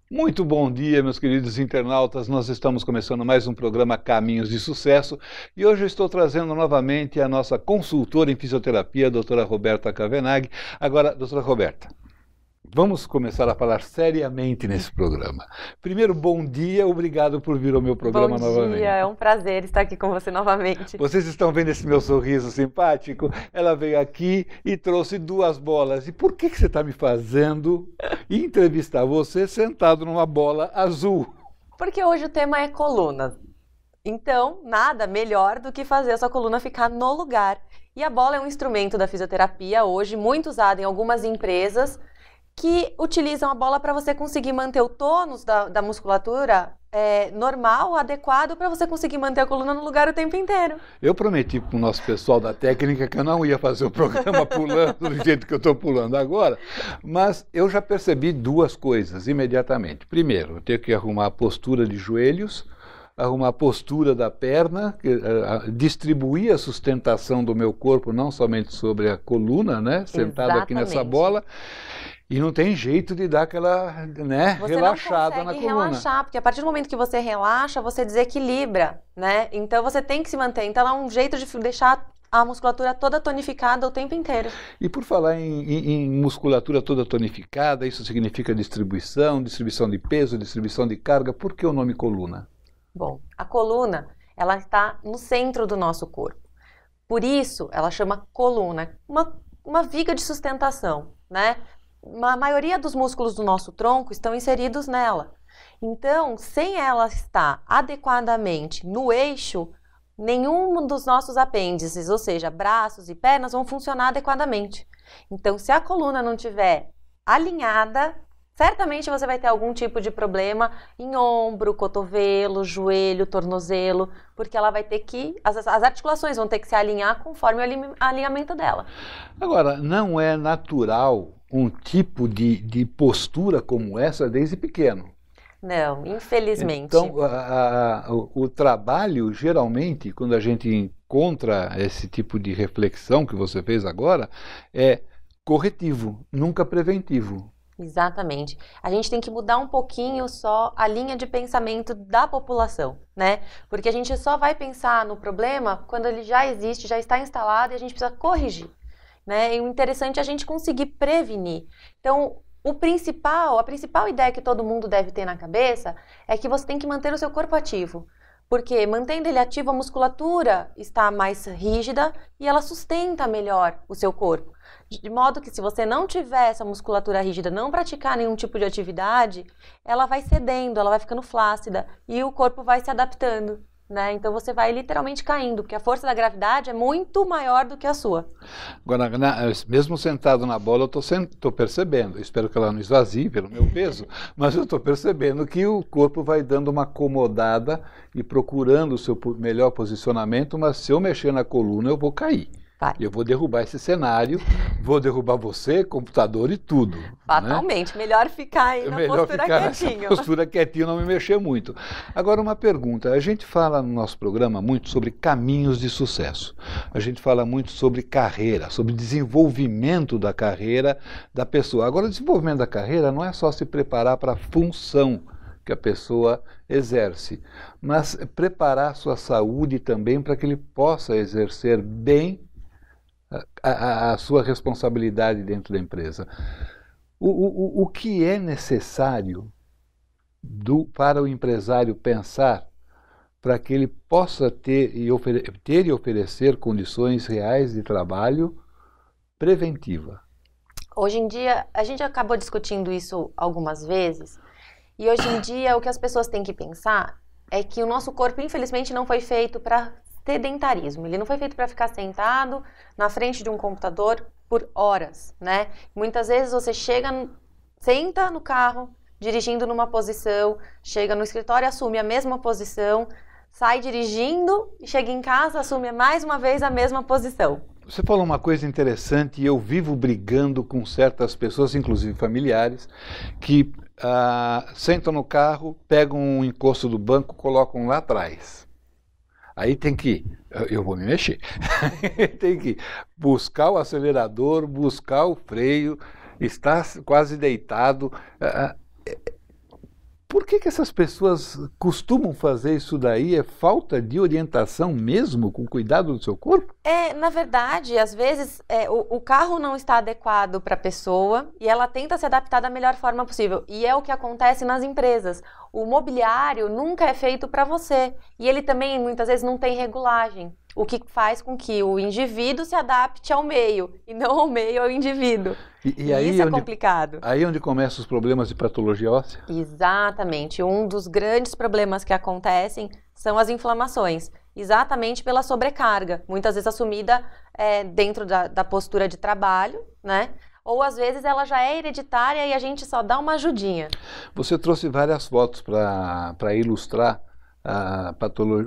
Muito bom dia, meus queridos internautas. Nós estamos começando mais um programa Caminhos de Sucesso e hoje eu estou trazendo novamente a nossa consultora em fisioterapia, a doutora Roberta Cavenaghi. Agora, doutora Roberta, vamos começar a falar seriamente nesse programa. Primeiro, bom dia, obrigado por vir ao meu programa novamente. Bom dia, é um prazer estar aqui com você novamente. Vocês estão vendo esse meu sorriso simpático? Ela veio aqui e trouxe 2 bolas. E por que você está me fazendo entrevistar você sentado numa bola azul? Porque hoje o tema é coluna. Então, nada melhor do que fazer a sua coluna ficar no lugar. E a bola é um instrumento da fisioterapia hoje, muito usado em algumas empresas, que utilizam a bola para você conseguir manter o tônus da musculatura normal, adequado, para você conseguir manter a coluna no lugar o tempo inteiro. Eu prometi para o nosso pessoal da técnica que eu não ia fazer o programa pulando do jeito que eu estou pulando agora, mas eu já percebi 2 coisas imediatamente. Primeiro, eu tenho que arrumar a postura de joelhos, arrumar a postura da perna, distribuir a sustentação do meu corpo, não somente sobre a coluna, né, sentado aqui nessa bola. E não tem jeito de dar aquela, né, relaxada na coluna. Você não consegue relaxar, porque a partir do momento que você relaxa, você desequilibra, né? Então você tem que se manter. Então é um jeito de deixar a musculatura toda tonificada o tempo inteiro. E por falar em musculatura toda tonificada, isso significa distribuição de peso, distribuição de carga. Por que o nome coluna? Bom, a coluna, ela está no centro do nosso corpo. Por isso, ela chama coluna, uma viga de sustentação, né? A maioria dos músculos do nosso tronco estão inseridos nela. Então, sem ela estar adequadamente no eixo, nenhum dos nossos apêndices, ou seja, braços e pernas, vão funcionar adequadamente. Então, se a coluna não estiver alinhada, certamente você vai ter algum tipo de problema em ombro, cotovelo, joelho, tornozelo, porque ela vai ter que, as articulações vão ter que se alinhar conforme o alinhamento dela. Agora, não é natural um tipo de postura como essa desde pequeno? Não, infelizmente. Então, o trabalho, geralmente, quando a gente encontra esse tipo de reflexão que você fez agora, é corretivo, nunca preventivo. Exatamente. A gente tem que mudar um pouquinho só a linha de pensamento da população, né? Porque a gente só vai pensar no problema quando ele já existe, já está instalado e a gente precisa corrigir, né? E o interessante é a gente conseguir prevenir. Então, a principal ideia que todo mundo deve ter na cabeça é que você tem que manter o seu corpo ativo. Porque mantendo ele ativo, a musculatura está mais rígida e ela sustenta melhor o seu corpo. De modo que se você não tiver essa musculatura rígida, não praticar nenhum tipo de atividade, ela vai cedendo, ela vai ficando flácida e o corpo vai se adaptando, né? Então você vai literalmente caindo, porque a força da gravidade é muito maior do que a sua. Agora, mesmo sentado na bola, eu estou percebendo, eu espero que ela não esvazie pelo meu peso, mas eu estou percebendo que o corpo vai dando uma acomodada e procurando o seu melhor posicionamento, mas se eu mexer na coluna, eu vou cair. Eu vou derrubar esse cenário, vou derrubar você, computador e tudo. Fatalmente, né? Melhor ficar aí na postura quietinho. Nessa postura quietinho, não me mexer muito. Agora uma pergunta, a gente fala no nosso programa muito sobre caminhos de sucesso. A gente fala muito sobre carreira, sobre desenvolvimento da carreira da pessoa. Agora o desenvolvimento da carreira não é só se preparar para a função que a pessoa exerce, mas preparar a sua saúde também para que ele possa exercer bem a sua responsabilidade dentro da empresa. O que é necessário para o empresário pensar para que ele possa ter e oferecer condições reais de trabalho preventiva? Hoje em dia, a gente acabou discutindo isso algumas vezes, e hoje em dia o que as pessoas têm que pensar é que o nosso corpo, infelizmente, não foi feito para sedentarismo. Ele não foi feito para ficar sentado na frente de um computador por horas, né? Muitas vezes você senta no carro, dirigindo numa posição, chega no escritório, assume a mesma posição, sai dirigindo e chega em casa, assume mais uma vez a mesma posição. Você falou uma coisa interessante e eu vivo brigando com certas pessoas, inclusive familiares, que sentam no carro, pegam um encosto do banco, colocam lá atrás. Aí tem que, eu vou me mexer, tem que buscar o acelerador, buscar o freio, estar quase deitado. Por que essas pessoas costumam fazer isso daí? É falta de orientação mesmo, com cuidado do seu corpo? Na verdade, às vezes, o carro não está adequado para a pessoa e ela tenta se adaptar da melhor forma possível. E é o que acontece nas empresas. O mobiliário nunca é feito para você. E ele também, muitas vezes, não tem regulagem. O que faz com que o indivíduo se adapte ao meio e não o meio ao indivíduo. E aí isso é complicado. Aí é onde começam os problemas de patologia óssea? Exatamente. Um dos grandes problemas que acontecem são as inflamações, exatamente pela sobrecarga, muitas vezes assumida dentro da postura de trabalho, né? Ou às vezes ela já é hereditária e a gente só dá uma ajudinha. Você trouxe várias fotos para ilustrar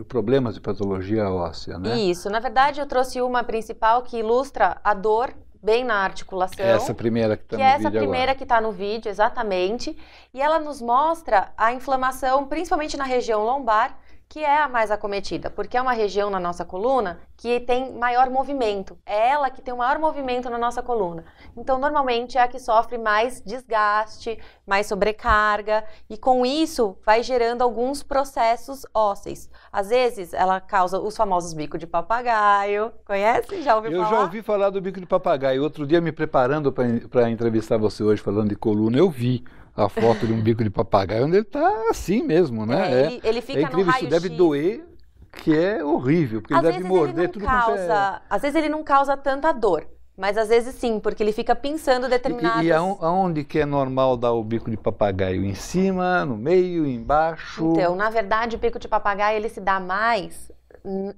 problemas de patologia óssea, né? Isso, na verdade eu trouxe uma principal que ilustra a dor bem na articulação. Essa primeira que está no vídeo essa primeira que está no vídeo, exatamente. E ela nos mostra a inflamação, principalmente na região lombar, que é a mais acometida, porque é uma região na nossa coluna que tem maior movimento. É ela que tem o maior movimento na nossa coluna. Então, normalmente, é a que sofre mais desgaste, mais sobrecarga, e com isso vai gerando alguns processos ósseos. Às vezes, ela causa os famosos bicos de papagaio. Conhece? Já ouviu falar? Eu já ouvi falar do bico de papagaio. Outro dia, me preparando para entrevistar você hoje, falando de coluna, eu vi a foto de um bico de papagaio, onde ele está assim mesmo, né? Ele fica incrível, no raio-x. Isso deve doer, que é horrível, porque ele deve morder tudo quanto é... Às vezes ele não causa tanta dor, mas às vezes sim, porque ele fica pinçando determinadas... E aonde que é normal dar o bico de papagaio? Em cima, no meio, embaixo? Então, na verdade, o bico de papagaio ele se dá mais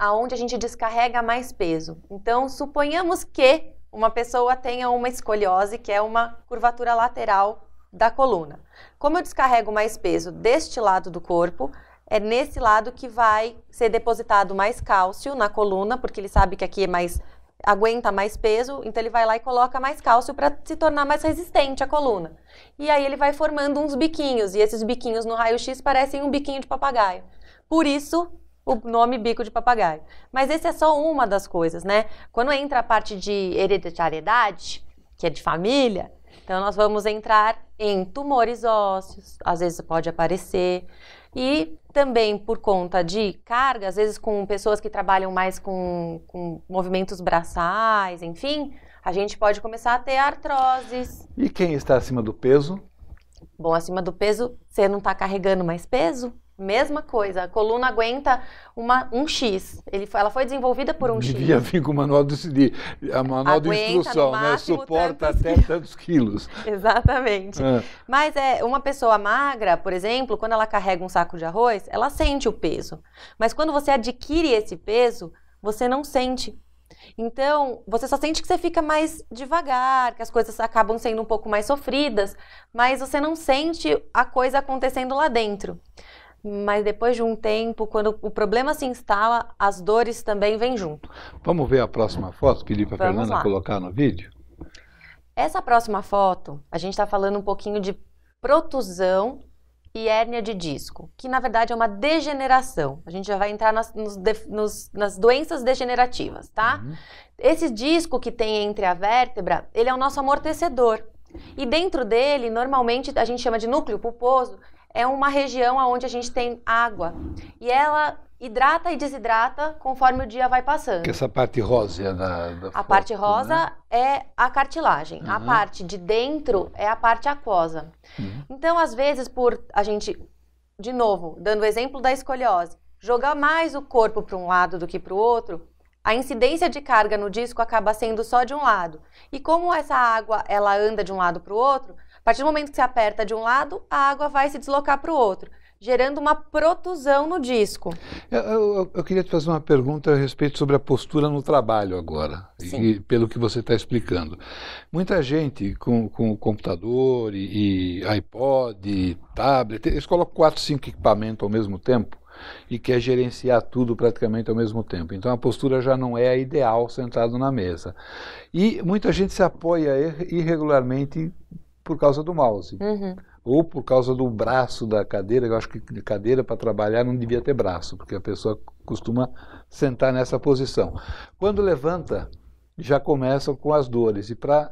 aonde a gente descarrega mais peso. Então, suponhamos que uma pessoa tenha uma escoliose, que é uma curvatura lateral da coluna. Como eu descarrego mais peso deste lado do corpo, é nesse lado que vai ser depositado mais cálcio na coluna, porque ele sabe que aqui aguenta mais peso, então ele vai lá e coloca mais cálcio para se tornar mais resistente a coluna. E aí ele vai formando uns biquinhos, e esses biquinhos no raio-x parecem um biquinho de papagaio. Por isso, o nome bico de papagaio. Mas esse é só uma das coisas, né? Quando entra a parte de hereditariedade, que é de família, então nós vamos entrar em tumores ósseos, às vezes pode aparecer, e também por conta de carga, às vezes com pessoas que trabalham mais com movimentos braçais, enfim, a gente pode começar a ter artroses. E quem está acima do peso? Bom, acima do peso, você não está carregando mais peso? Mesma coisa, a coluna aguenta um X. Ela foi desenvolvida por um X. Devia vir com o manual de instrução, né? Suporta até tantos quilos. Exatamente. Mas uma pessoa magra, por exemplo, quando ela carrega um saco de arroz, ela sente o peso. Mas quando você adquire esse peso, você não sente. Então, você só sente que você fica mais devagar, que as coisas acabam sendo um pouco mais sofridas, mas você não sente a coisa acontecendo lá dentro. Mas depois de um tempo, quando o problema se instala, as dores também vêm junto. Vamos ver a próxima foto? Pedi para a Fernanda colocar no vídeo. Essa próxima foto, a gente está falando um pouquinho de protusão e hérnia de disco, que na verdade é uma degeneração. A gente já vai entrar nas doenças degenerativas, tá? Esse disco que tem entre a vértebra, ele é o nosso amortecedor. E dentro dele, normalmente, a gente chama de núcleo pulposo, é uma região onde a gente tem água. E ela hidrata e desidrata conforme o dia vai passando. Que essa parte rosa da a foto, parte rosa, né? é a cartilagem. A parte de dentro é a parte aquosa. Então, às vezes, por a gente, de novo, dando o exemplo da escoliose, jogar mais o corpo para um lado do que para o outro, a incidência de carga no disco acaba sendo só de um lado. E como essa água ela anda de um lado para o outro, a partir do momento que você aperta de um lado, a água vai se deslocar para o outro. gerando uma protusão no disco. Eu queria te fazer uma pergunta a respeito sobre a postura no trabalho agora, e pelo que você está explicando. Muita gente com computador e iPod, e tablet, eles colocam 4, 5 equipamentos ao mesmo tempo e quer gerenciar tudo praticamente ao mesmo tempo. Então a postura já não é a ideal sentado na mesa. E muita gente se apoia irregularmente por causa do mouse. Ou por causa do braço da cadeira. Eu acho que cadeira para trabalhar não devia ter braço, porque a pessoa costuma sentar nessa posição. Quando levanta, já começa com as dores. E para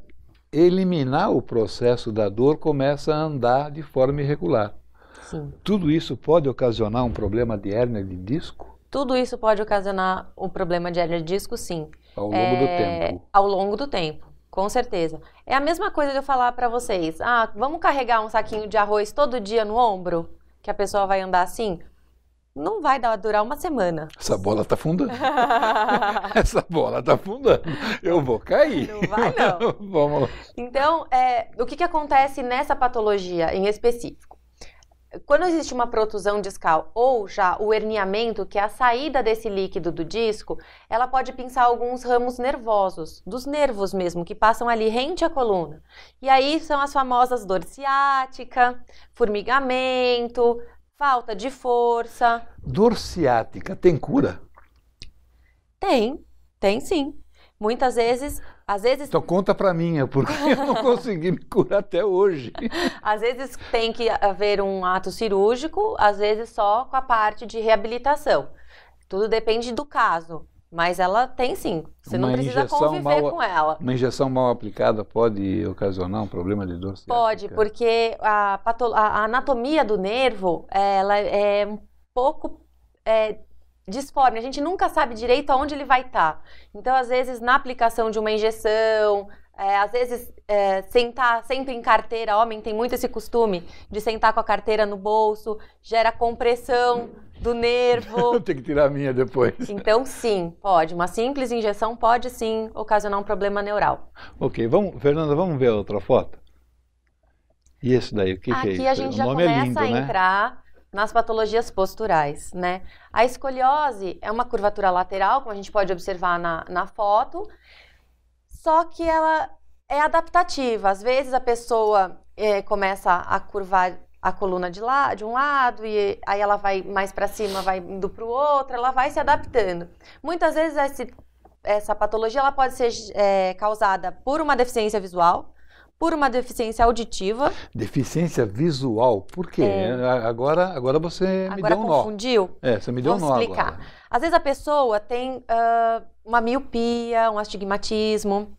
eliminar o processo da dor, começa a andar de forma irregular. Sim. Tudo isso pode ocasionar um problema de hérnia de disco? Tudo isso pode ocasionar um problema de hérnia de disco, sim. Ao longo do tempo? Ao longo do tempo, com certeza. É a mesma coisa de eu falar para vocês, vamos carregar um saquinho de arroz todo dia no ombro? Que a pessoa vai andar assim? Não vai durar uma semana. Essa bola está afundando. Essa bola está afundando. Eu vou cair. Não vai, não. Vamos lá. Então, o que acontece nessa patologia em específico? Quando existe uma protusão discal ou já o herniamento, que é a saída desse líquido do disco, ela pode pinçar alguns ramos nervosos, dos nervos mesmo, que passam ali rente à coluna. E aí são as famosas dor ciática, formigamento, falta de força. Dor ciática tem cura? Tem sim. Muitas vezes, às vezes... Então conta pra mim, porque eu não consegui me curar até hoje. Às vezes tem que haver um ato cirúrgico, às vezes só com a parte de reabilitação. Tudo depende do caso, mas ela tem sim. Você não precisa conviver com ela. Uma injeção mal aplicada pode ocasionar um problema de dor ciática? Pode, porque a anatomia do nervo, ela é um pouco... disforme, a gente nunca sabe direito aonde ele vai estar. Então, às vezes, na aplicação de uma injeção, às vezes, sentar sempre em carteira, homem tem muito esse costume de sentar com a carteira no bolso, gera compressão do nervo. Eu tenho que tirar a minha depois. Então, sim, pode. Uma simples injeção pode, sim, ocasionar um problema neural. Ok, Fernanda, vamos ver a outra foto? E esse daí, o que é isso? Aqui a gente já começa a entrar nas patologias posturais, né? A escoliose é uma curvatura lateral, como a gente pode observar na foto, só que ela é adaptativa. Às vezes a pessoa começa a curvar a coluna de um lado e aí ela vai mais para cima, vai indo para o outro, ela vai se adaptando. Muitas vezes essa patologia ela pode ser causada por uma deficiência visual, por uma deficiência auditiva. Deficiência visual? Por quê? Agora você me deu um nó. Agora confundiu? Você me deu um nó agora. Vou explicar. Às vezes a pessoa tem uma miopia, um astigmatismo,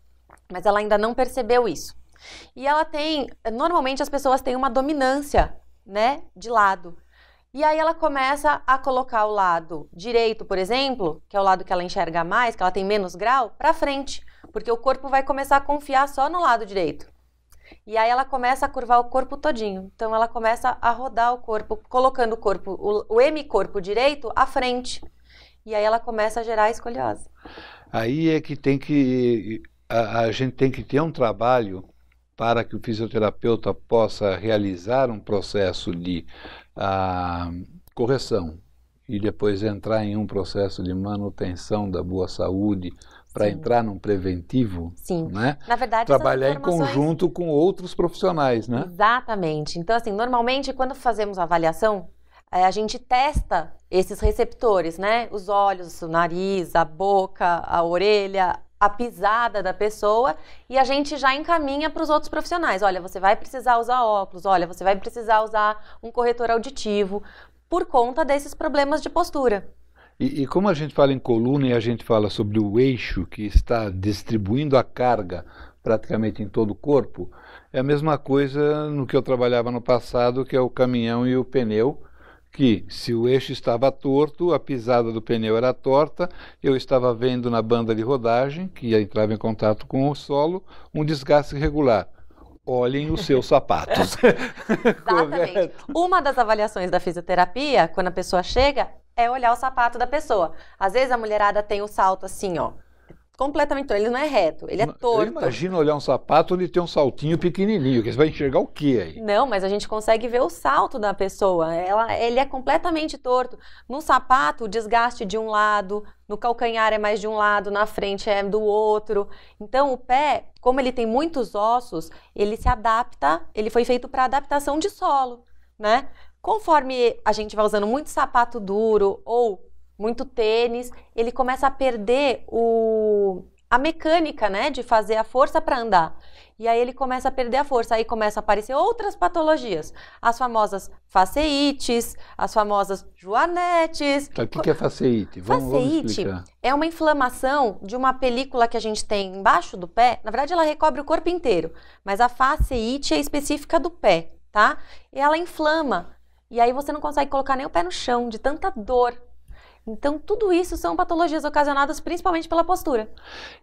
mas ela ainda não percebeu isso. E ela normalmente as pessoas têm uma dominância, né, de lado. E aí ela começa a colocar o lado direito, por exemplo, que é o lado que ela enxerga mais, que ela tem menos grau, para frente, porque o corpo vai começar a confiar só no lado direito. E aí ela começa a curvar o corpo todinho. Então ela começa a rodar o corpo, colocando o hemicorpo direito à frente. E aí ela começa a gerar escoliose. Aí é que a gente tem que ter um trabalho para que o fisioterapeuta possa realizar um processo de correção e depois entrar em um processo de manutenção da boa saúde, para entrar num preventivo, sim, né? Na verdade, trabalhar em conjunto com outros profissionais, né? Exatamente. Então, assim, normalmente quando fazemos a avaliação, a gente testa esses receptores, né? Os olhos, o nariz, a boca, a orelha, a pisada da pessoa, e a gente já encaminha para os outros profissionais. Olha, você vai precisar usar óculos, olha, você vai precisar usar um corretor auditivo, por conta desses problemas de postura. E como a gente fala em coluna e a gente fala sobre o eixo que está distribuindo a carga praticamente em todo o corpo, é a mesma coisa no que eu trabalhava no passado, que é o caminhão e o pneu, que se o eixo estava torto, a pisada do pneu era torta, eu estava vendo na banda de rodagem, que entrava em contato com o solo, um desgaste irregular. Olhem os seus sapatos. Exatamente. Uma das avaliações da fisioterapia, quando a pessoa chega, é olhar o sapato da pessoa. Às vezes a mulherada tem o salto assim, ó, completamente torto, ele não é reto, ele é torto. Eu imagino olhar um sapato onde tem um saltinho pequenininho, que você vai enxergar o quê aí? Não, mas a gente consegue ver o salto da pessoa, ele é completamente torto. No sapato, o desgaste de um lado, no calcanhar é mais de um lado, na frente é do outro. Então, o pé, como ele tem muitos ossos, ele se adapta, ele foi feito para adaptação de solo, né? Conforme a gente vai usando muito sapato duro ou muito tênis, ele começa a perder a mecânica, né, de fazer a força para andar. E aí ele começa a perder a força, aí começam a aparecer outras patologias. As famosas faceites, as famosas joanetes. O que é faceite? Vamos explicar. É uma inflamação de uma película que a gente tem embaixo do pé. Na verdade, ela recobre o corpo inteiro, mas a faceite é específica do pé, tá? E ela inflama. E aí você não consegue colocar nem o pé no chão, de tanta dor. Então, tudo isso são patologias ocasionadas principalmente pela postura.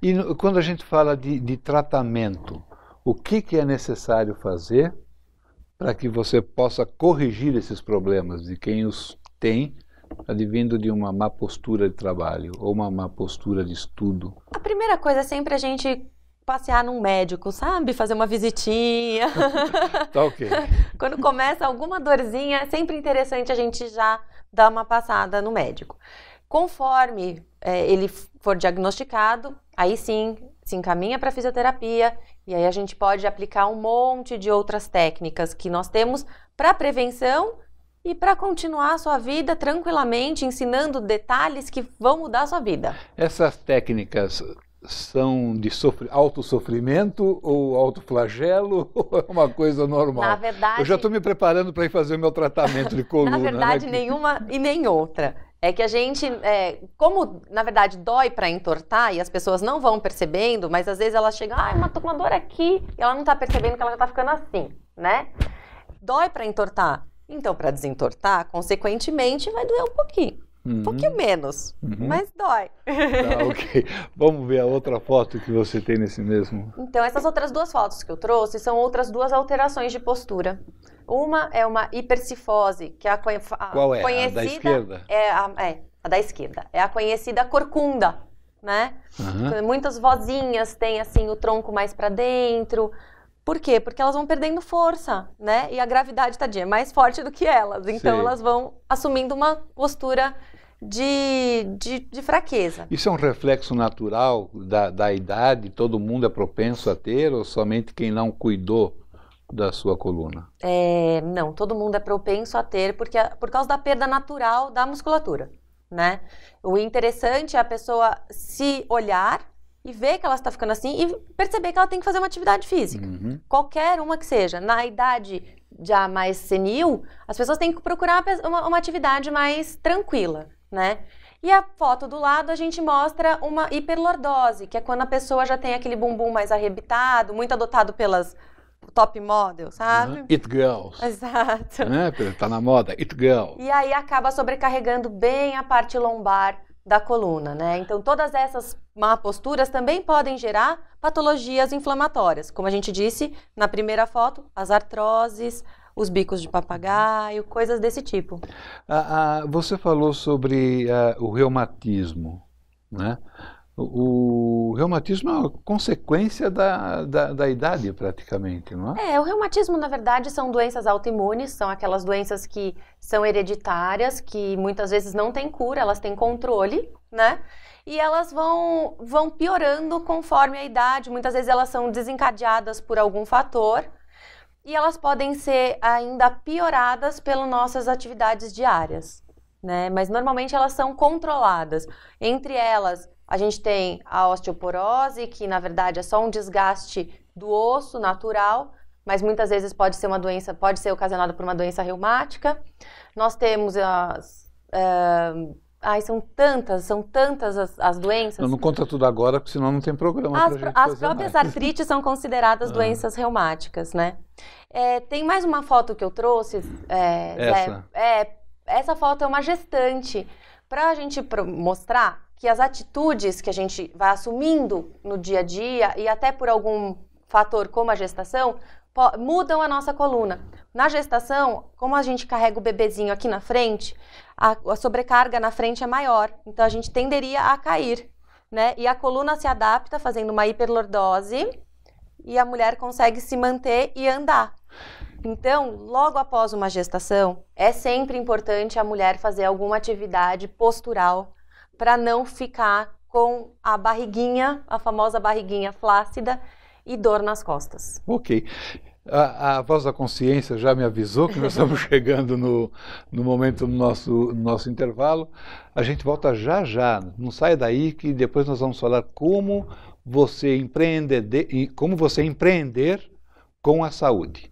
E quando a gente fala de tratamento, o que é necessário fazer para que você possa corrigir esses problemas de quem os tem, advindo de uma má postura de trabalho ou uma má postura de estudo? A primeira coisa é sempre a gente passear num médico, sabe? Fazer uma visitinha. Tá ok. Quando começa alguma dorzinha, é sempre interessante a gente já dar uma passada no médico. Conforme ele for diagnosticado, aí sim se encaminha para fisioterapia e aí a gente pode aplicar um monte de outras técnicas que nós temos para prevenção e para continuar a sua vida tranquilamente, ensinando detalhes que vão mudar a sua vida. Essas técnicas são de autossofrimento ou autoflagelo ou é uma coisa normal? Na verdade... Eu já estou me preparando para ir fazer o meu tratamento de coluna. Na verdade, né? Nenhuma e nem outra. É que a gente, como na verdade dói para entortar e as pessoas não vão percebendo, mas às vezes elas chegam, mas tô com uma dor aqui, e ela não tá percebendo que ela já tá ficando assim, né? Dói para entortar. Então, para desentortar, consequentemente, vai doer um pouquinho. Um pouquinho menos, mas dói. Tá, ok. Vamos ver a outra foto que você tem nesse mesmo. Então, essas outras duas fotos que eu trouxe são outras duas alterações de postura. Uma é uma hipercifose, que é a Qual é? conhecida... A da esquerda? A da esquerda. É a conhecida corcunda, né? Muitas vozinhas têm, assim, o tronco mais para dentro. Por quê? Porque elas vão perdendo força, né? E a gravidade, tadinha, é mais forte do que elas. Então, elas vão assumindo uma postura de fraqueza. Isso é um reflexo natural da idade? Todo mundo é propenso a ter ou somente quem não cuidou da sua coluna? Não, todo mundo é propenso a ter por causa da perda natural da musculatura, né? O interessante é a pessoa se olhar e ver que ela está ficando assim e perceber que ela tem que fazer uma atividade física. Qualquer uma que seja. Na idade já mais senil, as pessoas têm que procurar uma atividade mais tranquila, né? E a foto do lado a gente mostra uma hiperlordose, que é quando a pessoa já tem aquele bumbum mais arrebitado, muito adotado pelas top model, sabe? It girls. Exato. Né? Tá na moda, it girl. E aí acaba sobrecarregando bem a parte lombar da coluna, né? Então, todas essas má posturas também podem gerar patologias inflamatórias. Como a gente disse na primeira foto, as artroses, os bicos de papagaio, coisas desse tipo. Você falou sobre o reumatismo, né? O reumatismo é uma consequência da idade, praticamente, não é? O reumatismo, na verdade, são doenças autoimunes, são aquelas doenças que são hereditárias, que muitas vezes não têm cura, elas têm controle, né? E elas vão piorando conforme a idade, muitas vezes elas são desencadeadas por algum fator, e elas podem ser ainda pioradas pelas nossas atividades diárias, né? Mas normalmente elas são controladas. Entre elas, a gente tem a osteoporose, que na verdade é só um desgaste do osso natural, mas muitas vezes pode ser ocasionada por uma doença reumática. Nós temos são tantas as doenças. Não conta tudo agora, porque senão não tem programa pra gente fazer As próprias mais. artrites são consideradas doenças reumáticas, né? Tem mais uma foto que eu trouxe. Essa foto é uma gestante, para a gente mostrar que as atitudes que a gente vai assumindo no dia a dia e até por algum fator como a gestação, mudam a nossa coluna. Na gestação, como a gente carrega o bebezinho aqui na frente, a sobrecarga na frente é maior, então a gente tenderia a cair, né? E a coluna se adapta fazendo uma hiperlordose e a mulher consegue se manter e andar. Então, logo após uma gestação, é sempre importante a mulher fazer alguma atividade postural para não ficar com a barriguinha, a famosa barriguinha flácida e dor nas costas. Ok. A voz da consciência já me avisou que nós estamos chegando no momento do nosso intervalo. A gente volta já já. Não saia daí que depois nós vamos falar como você empreender com a saúde.